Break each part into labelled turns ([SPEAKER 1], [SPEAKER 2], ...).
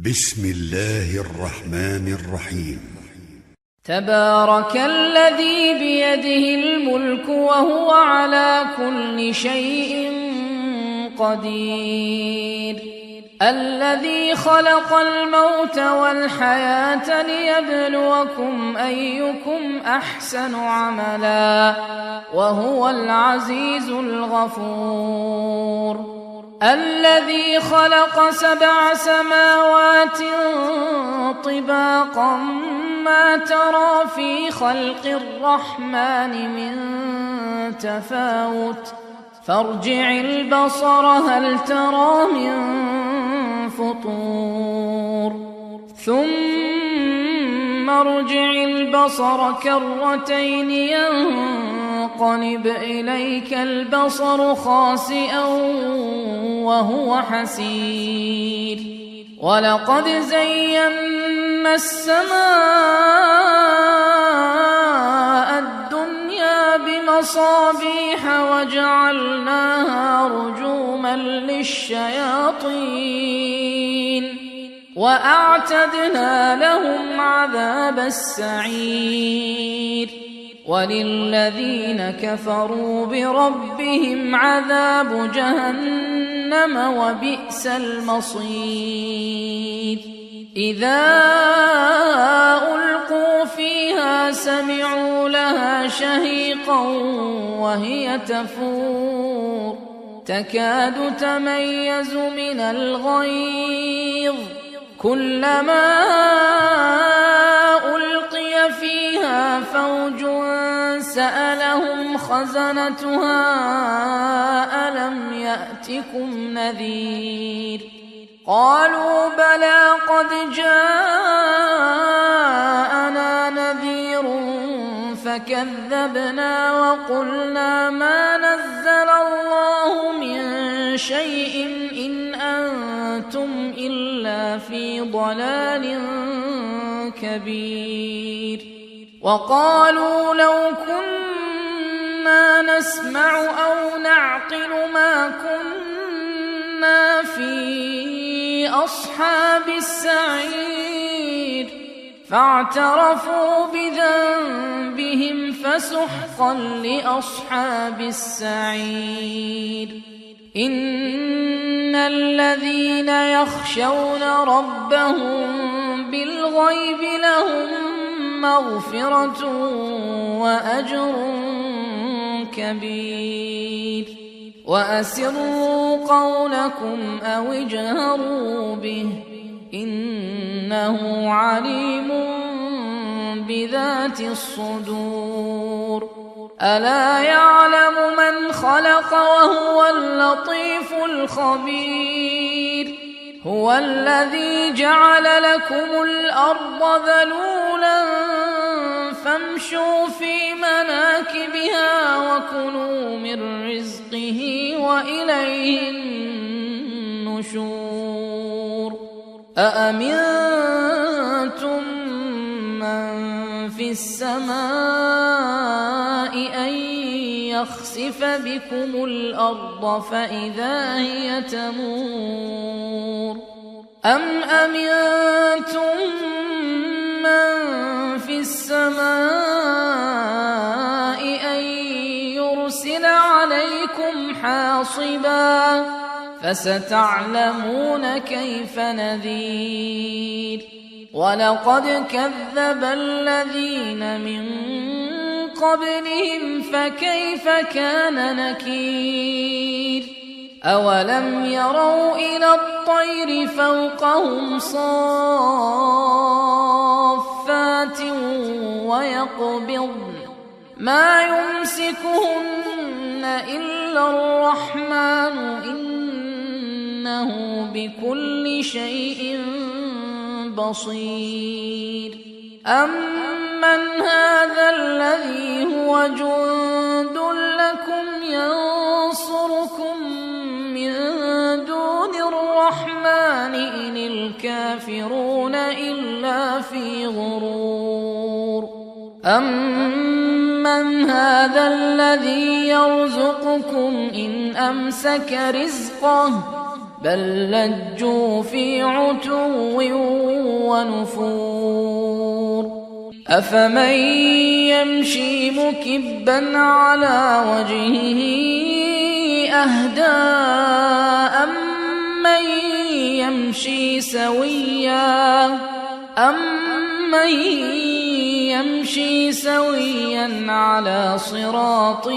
[SPEAKER 1] بسم الله الرحمن الرحيم.
[SPEAKER 2] تبارك الذي بيده الملك وهو على كل شيء قدير، الذي خلق الموت والحياة ليبلوكم أيكم أحسن عملا وهو العزيز الغفور، الذي خلق 7 سماوات طباقا ما ترى في خلق الرحمن من تفاوت فارجع البصر هل ترى من فطور ثم ارجع البصر كرتين ينقلب إليك البصر خاسئا وهو حسير، ولقد زينا السماء الدنيا بمصابيح وجعلناها رجوما للشياطين وأعتدنا لهم عذاب السعير، وللذين كفروا بربهم عذاب جهنم وبئس المصير. إذا ألقوا فيها سمعوا لها شهيقا وهي تفور تكاد تميز من الغيظ، كلما ألقي فيها فوج سألهم خزنتها ألم يأتكم نذير، قالوا بلى قد جاءنا نذير فكذبنا وقلنا ما نزل الله من شيء إن أنتم إلا في ضلال كبير، وقالوا لو كنا نسمع أو نعقل ما كنا في أصحاب السعير، فاعترفوا بذنبهم فسحقا لأصحاب السعير. إن الذين يخشون ربهم بالغيب لهم مغفرة وأجر كبير، وأسروا قولكم أو اجهروا به إنه عليم بذات الصدور، ألا يعلم من خلق وهو اللطيف الخبير، هو الذي جعل لكم الأرض ذلولا فامشوا في مناكبها وكلوا من رزقه وإليه النشور. أأمنتم من في السماء أن يخسف بكم الأرض فإذا هي تمور، أم أمنتم من في السماء أن يرسل عليكم حاصبا فستعلمون كيف نذير، ولقد كذب الذين من قبلهم فكيف كان نكير، أولم يروا إلى الطير فوقهم صافات ويقبضن ما يمسكهن إلا الرحمن إنه بكل شيء بصير. أمن هذا الذي هو جند لكم ينصركم من دون الرحمن إن الكافرون إلا في غرور، أمن هذا الذي يرزقكم إن أمسك رزقه بل لجوا في عتو ونفور أفمن يمشي مكبا على وجهه أهدى أمن يمشي سويا على صراط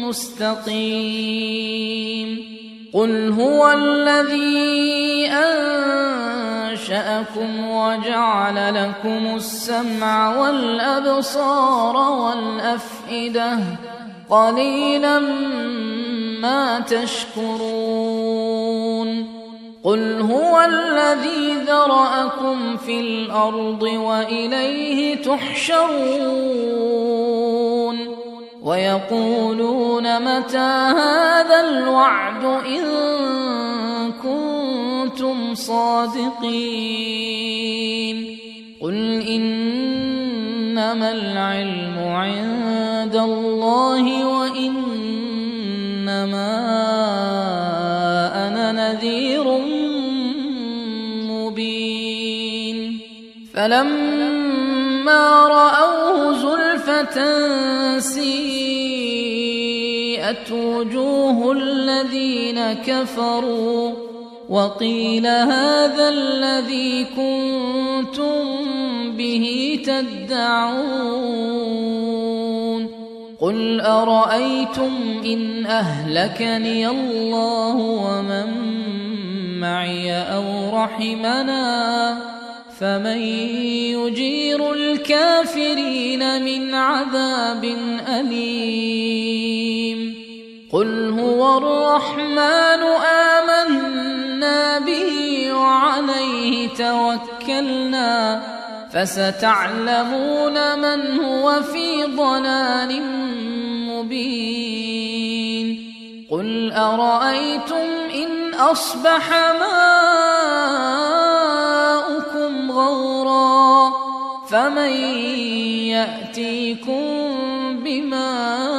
[SPEAKER 2] مستقيم قل هو الذي أنشأكم وجعل لكم السمع والأبصار والأفئدة قليلا ما تشكرون قل هو الذي ذرأكم في الأرض وإليه تحشرون ويقولون متى هذا الوعد إن كنتم صادقين قل إنما العلم عند الله وإنما أنا نذير مبين فلما رأوه زلفة سيئت وجوه الذين كفروا وقيل هذا الذي كنتم به تدعون قل أرأيتم إن أهلكني الله ومن معي أو رحمنا فمن يجير الكافرين من عذاب أليم قل هو الرحمن آمنا به وعليه توكلنا فستعلمون من هو في ضلال مبين قل أرأيتم إن أصبح ماؤكم غورا فمن يأتيكم بماء